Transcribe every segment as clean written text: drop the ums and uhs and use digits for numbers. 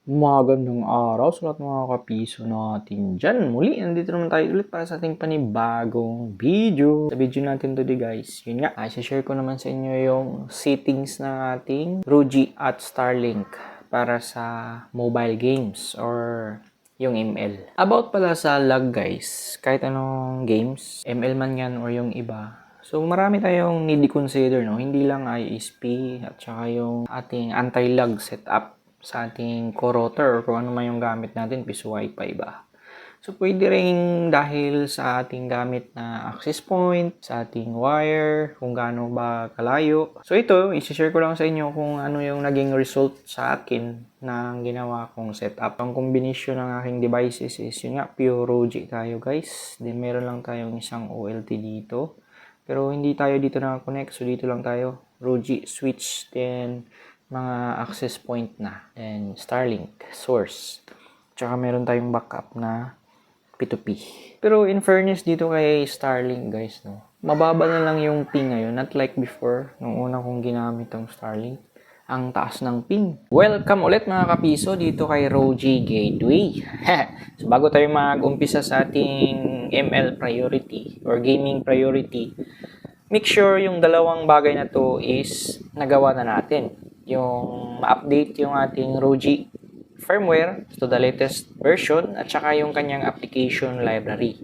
Magandang araw sa lahat mga kapiso natin dyan. Muli, nandito naman tayo ulit para sa ating panibagong video. Sa video natin today guys, yun nga, share ko naman sa inyo yung settings ng ating ROG at Starlink para sa mobile games or yung ML. About pala sa lag guys, kahit anong games, ML man yan or yung iba, so marami tayong need i-consider, no? Hindi lang ISP at saka yung ating anti-lag setup sa ating core router or kung ano man yung gamit natin, piso Wi-Fi ba. So, pwede rin dahil sa ating gamit na access point, sa ating wire, kung gaano ba kalayo. So, ito, isi-share ko lang sa inyo kung ano yung naging result sa akin ng ginawa kong setup. Ang combination ng aking devices is yun nga, pure ROG tayo guys. Then, meron lang tayong isang OLT dito. Pero hindi tayo dito nakakonect, so dito lang tayo. ROG switch, then mga access point na, and Starlink source. Tsaka meron tayong backup na P2P. Pero in fairness dito kay Starlink guys, no, mababa na lang yung ping ngayon, not like before, nung una kong ginamit ang Starlink. Ang taas ng ping. Welcome ulit mga kapiso dito kay ROG Gateway. So bago tayo mag-umpisa sa ating ML priority or gaming priority, make sure yung dalawang bagay na to is nagawa na natin. Yung ma-update yung ating ROG firmware to the latest version at saka yung kanyang application library.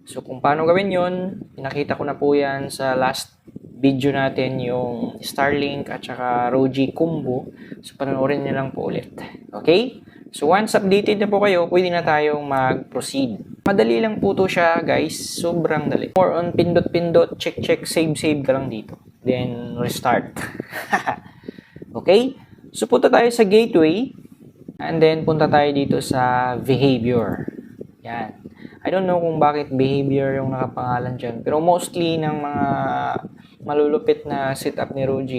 So kung paano gawin yun, pinakita ko na po yan sa last video natin, yung Starlink at saka ROG combo. So panoorin nyo lang po ulit. Okay? So once updated na po kayo, pwede na tayong mag-proceed. Madali lang po to siya guys, sobrang dali. More on pindot-pindot, check-check, save-save ka lang dito. Then restart. Okay? So punta tayo sa gateway and then punta tayo dito sa behavior. Yan. I don't know kung bakit behavior yung nakapangalan dyan, pero mostly ng mga malulupit na setup ni ROG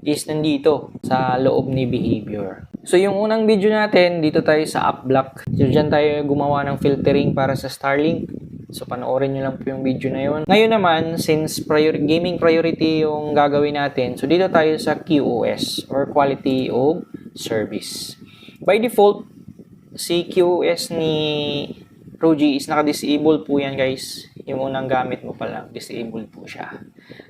is nandito sa loob ni behavior. So yung unang video natin, dito tayo sa app block. So dyan tayo gumawa ng filtering para sa Starlink. So panoorin nyo lang po yung video na yun. Ngayon naman, since gaming priority yung gagawin natin, so dito tayo sa QoS or Quality of Service. By default, si QoS ni ROG is naka-disable po yan guys. Yung unang gamit mo pa lang, disabled po siya.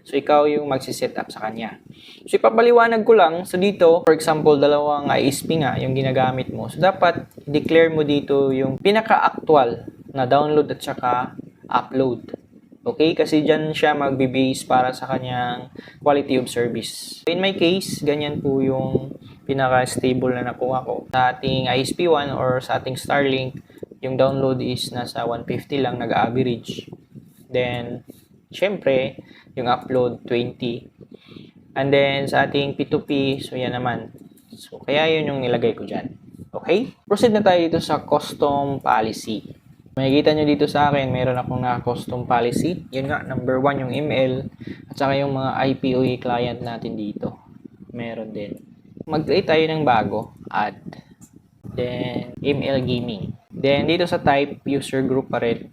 So ikaw yung magsiset up sa kanya. So ipapaliwanag ko lang. So dito, for example, dalawang ISP nga yung ginagamit mo. So dapat declare mo dito yung pinaka-actual na download at saka upload. Okay? Kasi dyan siya magbe-base para sa kanyang quality of service. In my case, ganyan po yung pinaka-stable na nakuha ko. Sa ating ISP1 or sa ating Starlink, yung download is nasa 150 lang nag-average. Then, syempre, yung upload 20. And then, sa ating P2P, so yan naman. So, kaya yun yung nilagay ko dyan. Okay? Proceed na tayo dito sa custom policy. Makikita nyo dito sa akin, meron akong na-custom policy. Yun nga, number 1 yung ML at saka yung mga IPOE client natin dito. Meron din. Mag-create tayo ng bago. Add. Then, ML Gaming. Then, dito sa type, user group pa rin.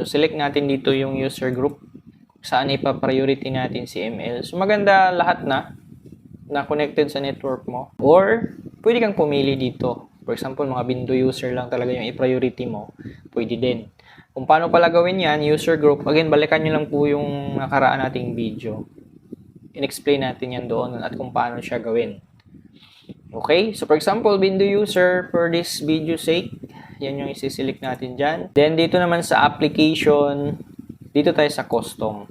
So, select natin dito yung user group. Saan ipa-priority natin si ML. So, maganda lahat na connected sa network mo. Or, pwede kang pumili dito. For example, mga Bindo user lang talaga yung i-priority mo. Pwede din. Kung paano pala gawin yan, user group, again, balikan nyo lang po yung nakaraan nating video. In-explain natin yan doon at kung paano siya gawin. Okay? So, for example, Bindo user for this video sake, yan yung isi-select natin dyan. Then, dito naman sa application, dito tayo sa custom.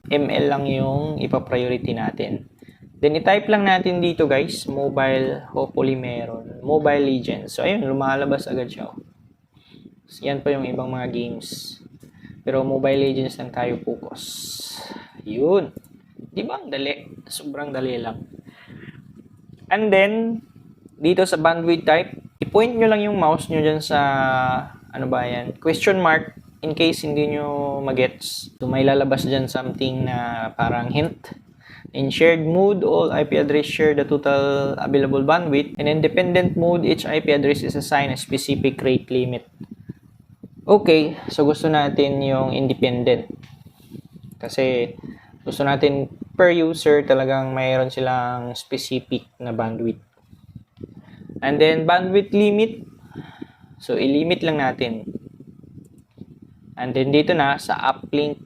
ML lang yung ipa-priority natin. Then, i-type lang natin dito guys, mobile, hopefully meron, Mobile Legends. So, ayun, lumalabas agad siya. So, yan pa yung ibang mga games. Pero Mobile Legends lang tayo focus. Yun. Di ba ang dali? Sobrang dali lang. And then, dito sa bandwidth type, i-point nyo lang yung mouse nyo dyan sa, ano ba yan, question mark, in case hindi nyo magets. So, may lalabas dyan something na parang hint. In shared mode, all IP address share the total available bandwidth. In independent mode, each IP address is assigned a specific rate limit. Okay, so gusto natin yung independent. Kasi gusto natin per user talagang mayroon silang specific na bandwidth. And then bandwidth limit. So i-limit lang natin. And then dito na sa uplink,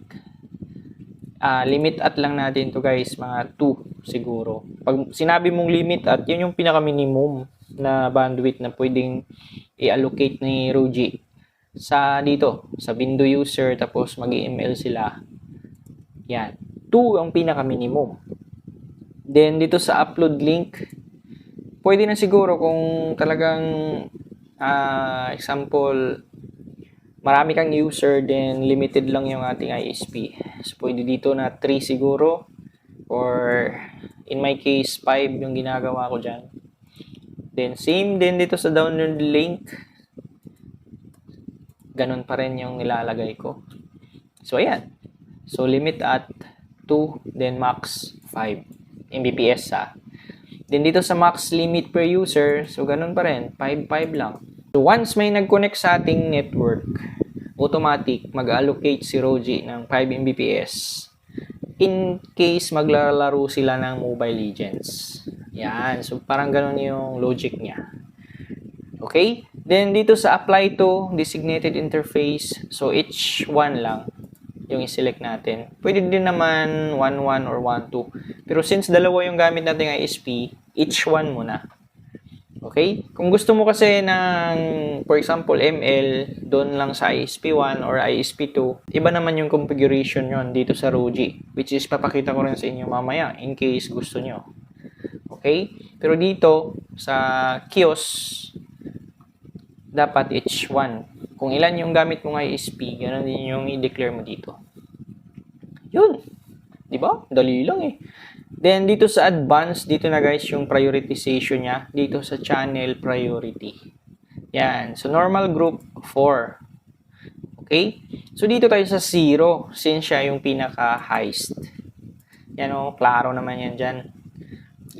limit at lang natin to guys, mga 2 siguro. Pag sinabi mong limit at, yun yung pinaka minimum na bandwidth na pwedeng i-allocate ni Roji sa dito, sa window user, tapos mag-ML sila. Yan. 2 ang pinaka minimum. Then dito sa upload link, pwede na siguro kung talagang example, marami kang user, then limited lang yung ating ISP. So, pwede dito na 3 siguro. Or, in my case, 5 yung ginagawa ko dyan. Then, same din dito sa download link. Ganun pa rin yung nilalagay ko. So, ayan. So, limit at 2, then max 5 Mbps ha. Then, dito sa max limit per user, so ganun pa rin. 5 lang. So, once may nag-connect sa ating network, automatic mag-allocate si Roji ng 5 Mbps in case maglalaro sila ng Mobile Legends. Yan. So, parang ganun yung logic niya. Okay? Then, dito sa apply to designated interface, so each one lang yung i-select natin. Pwede din naman 1.1 or 1.2. Pero since dalawa yung gamit natin ISP, each one muna. Okay? Kung gusto mo kasi ng, for example, ML, doon lang sa ISP1 or ISP2, iba naman yung configuration yon dito sa Roji, which is papakita ko rin sa inyo mamaya in case gusto nyo. Okay? Pero dito, sa kiosk, dapat each one. Kung ilan yung gamit mong ISP, ganun din yung i-declare mo dito. Yun. Diba? Dali lang eh. Then, dito sa advanced, dito na guys yung prioritization niya. Dito sa channel priority. Yan. So, normal group 4. Okay? So, dito tayo sa 0 since siya yung pinaka-highest. Yan o. Klaro naman yan dyan.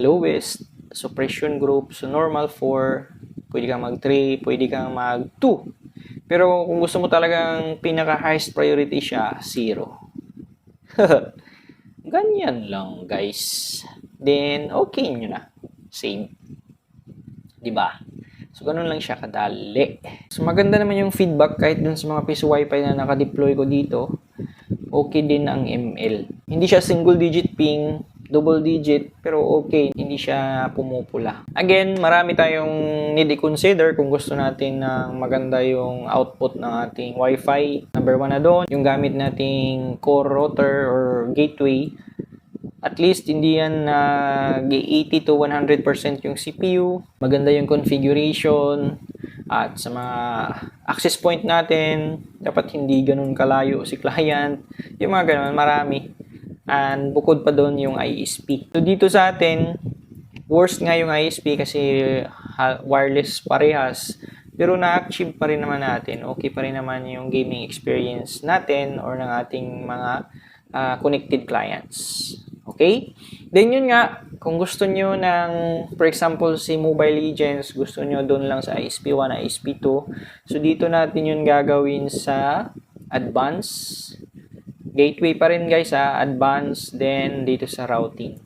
Lowest. Suppression group. So, normal 4. Pwede kang mag 3. Pwede kang mag 2. Pero, kung gusto mo talagang pinaka-highest priority siya, 0. Ganyan lang, guys. Then, okay nyo na. Same. Diba? So, ganun lang siya kadali. So, maganda naman yung feedback kahit dun sa mga piso wifi na naka-deploy ko dito. Okay din ang ML. Hindi siya single digit ping, double digit, pero okay. Hindi siya pumupula. Again, marami tayong need i-consider kung gusto natin na maganda yung output ng ating wifi. Number 1 na doon, yung gamit nating core router or gateway. At least, hindi yan 80 to 100% yung CPU. Maganda yung configuration. At sa mga access point natin, dapat hindi ganun kalayo si client. Yung mga ganun, marami. And bukod pa doon yung ISP. So, dito sa atin, worst nga yung ISP kasi wireless parehas. Pero na-achieve pa rin naman natin. Okay pa rin naman yung gaming experience natin or ng ating mga connected clients. Okay? Then yun nga, kung gusto nyo ng, for example, si Mobile Legends, gusto nyo doon lang sa ISP1, ISP2. So, dito natin yun gagawin sa Advanced. Gateway pa rin guys Advanced, then dito sa routing.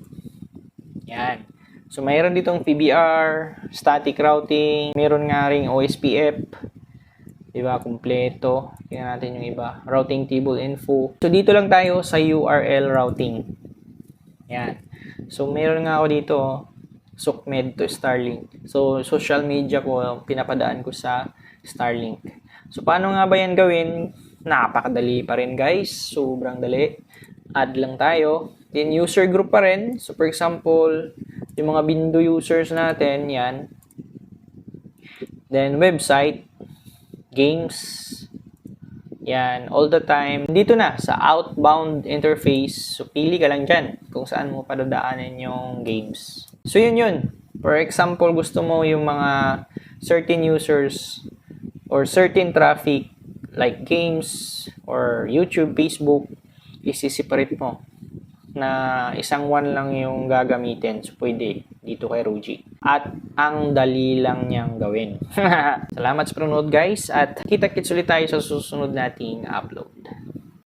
Yan. So, mayroon ditong PBR, static routing, mayroon nga ring OSPF. Diba? Kompleto. Tingnan natin yung iba. Routing table info. So, dito lang tayo sa URL routing. Yan. So, meron nga ako dito, SOCMED to Starlink. So, social media ko, pinapadaan ko sa Starlink. So, paano nga ba yan gawin? Napakadali pa rin guys. Sobrang dali. Add lang tayo. Then, user group pa rin. So, for example, yung mga Bindo users natin, yan. Then, website, games, yan, all the time. Dito na, sa outbound interface. So, pili ka lang dyan kung saan mo padadaanin yung games. So, yun. For example, gusto mo yung mga certain users or certain traffic like games or YouTube, Facebook, isi-separate mo na isang one lang yung gagamitin. So, pwede dito kay Roji. At ang dali lang niyang gawin. Salamat sa panonood guys at kita-kits ulit tayo sa susunod nating upload.